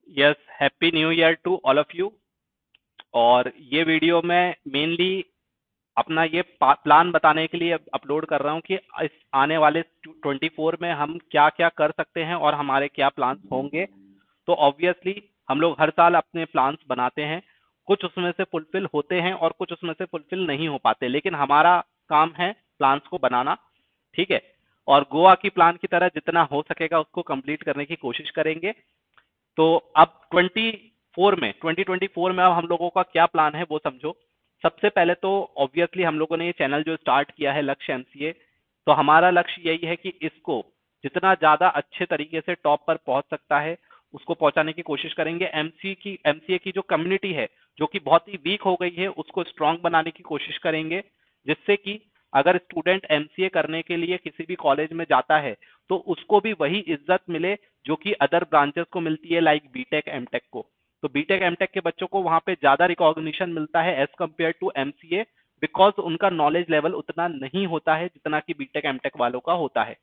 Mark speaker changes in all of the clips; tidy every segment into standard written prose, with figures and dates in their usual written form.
Speaker 1: Yes, happy new year to all of you. और ये video मैं मेनली अपना ये प्लान बताने के लिए अपलोड कर रहा हूँ कि इस आने वाले 24 में हम क्या क्या कर सकते हैं और हमारे क्या प्लान्स होंगे। तो ऑब्वियसली हम लोग हर साल अपने प्लान्स बनाते हैं, कुछ उसमें से फुलफिल होते हैं और कुछ उसमें से फुलफिल नहीं हो पाते, लेकिन हमारा काम है प्लान्स को बनाना। ठीक है। और गोवा की प्लान की तरह जितना हो सकेगा उसको कंप्लीट करने की कोशिश करेंगे। तो अब 2024 में अब हम लोगों का क्या प्लान है वो समझो। सबसे पहले तो ऑब्वियसली हम लोगों ने ये चैनल जो स्टार्ट किया है लक्ष्य एमसीए, तो हमारा लक्ष्य यही है कि इसको जितना ज्यादा अच्छे तरीके से टॉप पर पहुंच सकता है उसको पहुंचाने की कोशिश करेंगे। एमसीए की जो कम्युनिटी है जो कि बहुत ही वीक हो गई है उसको स्ट्रांग बनाने की कोशिश करेंगे, जिससे कि अगर स्टूडेंट एमसीए करने के लिए किसी भी कॉलेज में जाता है तो उसको भी वही इज्जत मिले जो कि अदर ब्रांचेस को मिलती है, लाइक बीटेक एमटेक को। तो बीटेक एमटेक के बच्चों को वहां पे ज्यादा रिकॉग्निशन मिलता है as compare to MCA, because उनका नॉलेज लेवल उतना नहीं होता है जितना कि बीटेक एमटेक वालों का होता है।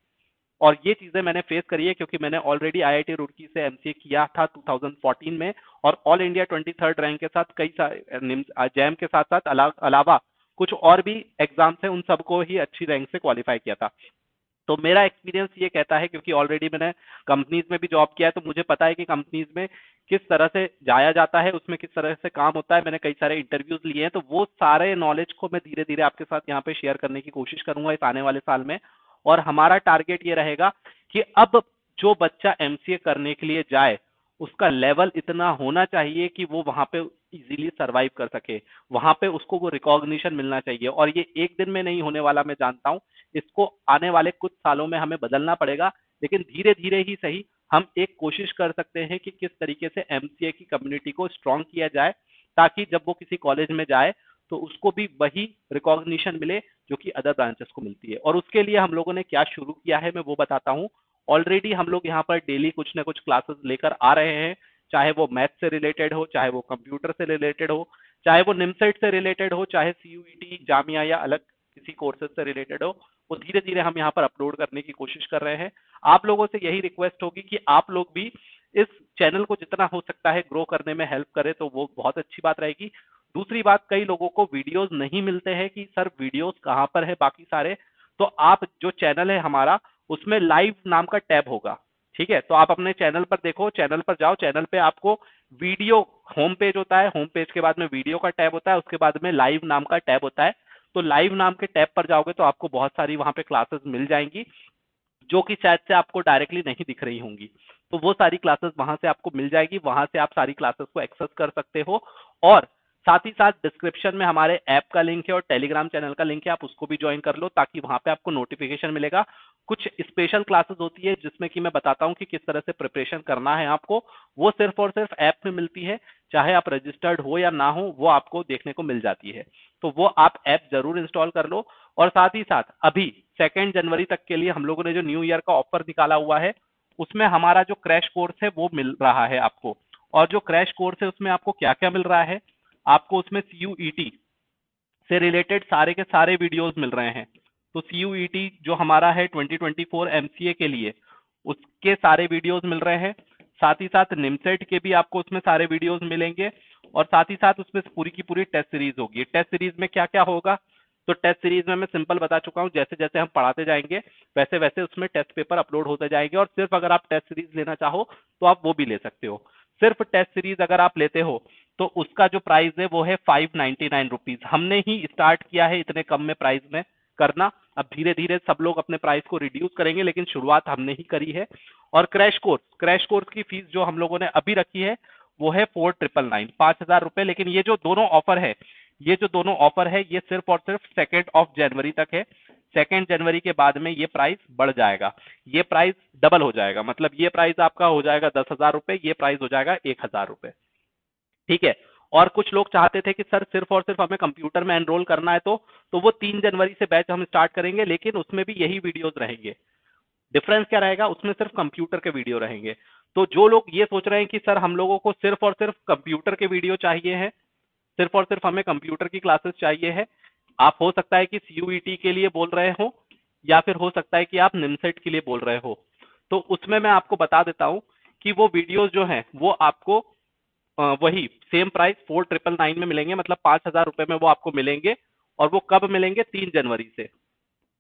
Speaker 1: और ये चीजें मैंने फेस करी है क्योंकि मैंने ऑलरेडी आईआईटी रुड़की से एमसीए किया था 2014 में, और ऑल इंडिया 23rd रैंक के साथ कई सारे जैम के साथ साथ अलावा कुछ और भी एग्जाम्स है, उन सबको ही अच्छी रैंक से क्वालिफाई किया था। तो मेरा एक्सपीरियंस ये कहता है, क्योंकि ऑलरेडी मैंने कंपनीज में भी जॉब किया है, तो मुझे पता है कि कंपनीज में किस तरह से जाया जाता है, उसमें किस तरह से काम होता है। मैंने कई सारे इंटरव्यूज लिए हैं, तो वो सारे नॉलेज को मैं धीरे धीरे आपके साथ यहाँ पे शेयर करने की कोशिश करूंगा इस आने वाले साल में। और हमारा टारगेट ये रहेगा कि अब जो बच्चा एमसीए करने के लिए जाए उसका लेवल इतना होना चाहिए कि वो वहां पे इजीली सरवाइव कर सके, वहां पे उसको वो रिकॉग्निशन मिलना चाहिए। और ये एक दिन में नहीं होने वाला, मैं जानता हूँ इसको आने वाले कुछ सालों में हमें बदलना पड़ेगा, लेकिन धीरे धीरे ही सही हम एक कोशिश कर सकते हैं कि किस तरीके से एमसीए की कम्युनिटी को स्ट्रांग किया जाए, ताकि जब वो किसी कॉलेज में जाए तो उसको भी वही रिकॉग्निशन मिले जो कि अदर ब्रांचेस को मिलती है। और उसके लिए हम लोगों ने क्या शुरू किया है मैं वो बताता हूँ। ऑलरेडी हम लोग यहाँ पर डेली कुछ ना कुछ क्लासेस लेकर आ रहे हैं, चाहे वो मैथ से रिलेटेड हो, चाहे वो कंप्यूटर से रिलेटेड हो, चाहे वो निमसेट से रिलेटेड हो, चाहे सीयूईटी जामिया या अलग किसी कोर्सेज से रिलेटेड हो, वो धीरे धीरे हम यहाँ पर अपलोड करने की कोशिश कर रहे हैं। आप लोगों से यही रिक्वेस्ट होगी कि आप लोग भी इस चैनल को जितना हो सकता है ग्रो करने में हेल्प करें, तो वो बहुत अच्छी बात रहेगी। दूसरी बात, कई लोगों को वीडियोस नहीं मिलते हैं कि सर वीडियोस कहाँ पर है बाकी सारे। तो आप जो चैनल है हमारा उसमें लाइव नाम का टैब होगा। ठीक है, तो आप अपने चैनल पर देखो, चैनल पर जाओ, चैनल पे आपको वीडियो होम पेज होता है, होम पेज के बाद में वीडियो का टैब होता है, उसके बाद में लाइव नाम का टैब होता है। तो लाइव नाम के टैब पर जाओगे तो आपको बहुत सारी वहां पे क्लासेस मिल जाएंगी जो कि शायद से आपको डायरेक्टली नहीं दिख रही होंगी। तो वो सारी क्लासेस वहां से आपको मिल जाएगी, वहां से आप सारी क्लासेस को एक्सेस कर सकते हो। और साथ ही साथ डिस्क्रिप्शन में हमारे ऐप का लिंक है और टेलीग्राम चैनल का लिंक है, आप उसको भी ज्वाइन कर लो ताकि वहां पे आपको नोटिफिकेशन मिलेगा। कुछ स्पेशल क्लासेस होती है जिसमें कि मैं बताता हूँ कि किस तरह से प्रिपरेशन करना है आपको, वो सिर्फ और सिर्फ ऐप में मिलती है। चाहे आप रजिस्टर्ड हो या ना हो वो आपको देखने को मिल जाती है। तो वो आप ऐप जरूर इंस्टॉल कर लो। और साथ ही साथ अभी 2 जनवरी तक के लिए हम लोगों ने जो न्यू ईयर का ऑफर निकाला हुआ है उसमें हमारा जो क्रैश कोर्स है वो मिल रहा है आपको। और जो क्रैश कोर्स है उसमें आपको क्या क्या मिल रहा है, आपको उसमें सीयूईटी से रिलेटेड सारे के सारे वीडियोस मिल रहे हैं। तो सीयूईटी जो हमारा है 2024 एमसीए के लिए, उसके सारे वीडियोस मिल रहे हैं। साथ ही साथ निमसेट के भी आपको उसमें सारे वीडियोस मिलेंगे। और साथ ही साथ उसमें पूरी की पूरी टेस्ट सीरीज होगी। टेस्ट सीरीज में क्या क्या होगा, तो टेस्ट सीरीज में मैं सिंपल बता चुका हूँ, जैसे जैसे हम पढ़ाते जाएंगे वैसे वैसे उसमें टेस्ट पेपर अपलोड होते जाएंगे। और सिर्फ अगर आप टेस्ट सीरीज लेना चाहो तो आप वो भी ले सकते हो। सिर्फ टेस्ट सीरीज अगर आप लेते हो तो उसका जो प्राइस है वो है 599 रुपीज। हमने ही स्टार्ट किया है इतने कम में प्राइस में करना। अब धीरे धीरे सब लोग अपने प्राइस को रिड्यूस करेंगे, लेकिन शुरुआत हमने ही करी है। और क्रैश कोर्स की फीस जो हम लोगों ने अभी रखी है वो है 4999, 5,000 रुपए। लेकिन ये जो दोनों ऑफर है ये सिर्फ और सिर्फ 2 जनवरी तक है। 2 जनवरी के बाद में ये प्राइस बढ़ जाएगा, ये प्राइस डबल हो जाएगा। मतलब ये प्राइस आपका हो जाएगा 10,000 रुपए, ये प्राइस हो जाएगा 1,000 रुपए। ठीक है। और कुछ लोग चाहते थे कि सर सिर्फ और सिर्फ हमें कंप्यूटर में एनरोल करना है, तो वो 3 जनवरी से बैच हम स्टार्ट करेंगे, लेकिन उसमें भी यही वीडियोस रहेंगे। डिफरेंस क्या रहेगा, उसमें सिर्फ कंप्यूटर के वीडियो रहेंगे। तो जो लोग ये सोच रहे हैं कि सर हम लोगों को सिर्फ और सिर्फ कंप्यूटर के वीडियो चाहिए है, सिर्फ और सिर्फ हमें कंप्यूटर की क्लासेस चाहिए है, आप हो सकता है कि सीयूईटी के लिए बोल रहे हो या फिर हो सकता है कि आप निमसेट के लिए बोल रहे हो। तो उसमें मैं आपको बता देता हूं कि वो वीडियोस जो हैं वो आपको वही सेम प्राइस 4999 में मिलेंगे, मतलब 5,000 रुपए में वो आपको मिलेंगे। और वो कब मिलेंगे? 3 जनवरी से,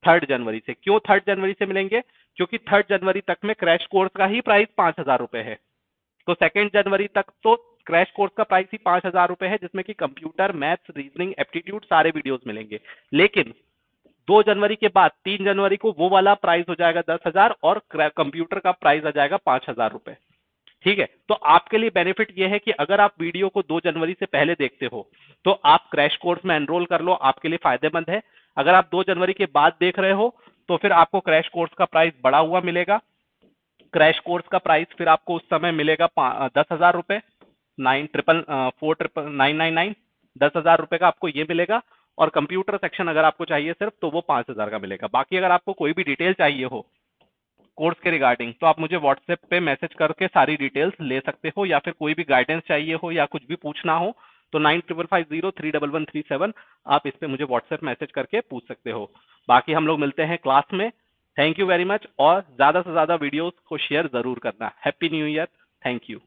Speaker 1: 3 जनवरी से। क्यों 3 जनवरी से मिलेंगे? क्योंकि 3 जनवरी तक में क्रैश कोर्स का ही प्राइस 5,000 रुपए है। तो 2 जनवरी तक तो क्रैश कोर्स का प्राइस ही 5,000 रुपए है, जिसमें कि कंप्यूटर, मैथ्स, रीजनिंग, एप्टीट्यूड सारे वीडियोस मिलेंगे। लेकिन 2 जनवरी के बाद 3 जनवरी को वो वाला प्राइस हो जाएगा 10,000 और कंप्यूटर का प्राइस आ जाएगा 5,000 रुपए। ठीक है, तो आपके लिए बेनिफिट ये है कि अगर आप वीडियो को 2 जनवरी से पहले देखते हो तो आप क्रैश कोर्स में एनरोल कर लो, आपके लिए फायदेमंद है। अगर आप 2 जनवरी के बाद देख रहे हो तो फिर आपको क्रैश कोर्स का प्राइस बढ़ा हुआ मिलेगा। क्रैश कोर्स का प्राइस फिर आपको उस समय मिलेगा 10,000 रुपए, 9,499,999। 10,000 रुपए का आपको ये मिलेगा। और कंप्यूटर सेक्शन अगर आपको चाहिए सिर्फ, तो वो 5,000 का मिलेगा। बाकी अगर आपको कोई भी डिटेल चाहिए हो कोर्स के रिगार्डिंग, तो आप मुझे व्हाट्सएप पे मैसेज करके सारी डिटेल्स ले सकते हो, या फिर कोई भी गाइडेंस चाहिए हो या कुछ भी पूछना हो तो 9550311137 आप इस पे मुझे व्हाट्सएप मैसेज करके पूछ सकते हो। बाकी हम लोग मिलते हैं क्लास में। थैंक यू वेरी मच, और ज्यादा से ज्यादा वीडियोस को शेयर जरूर करना। Happy new year. Thank you.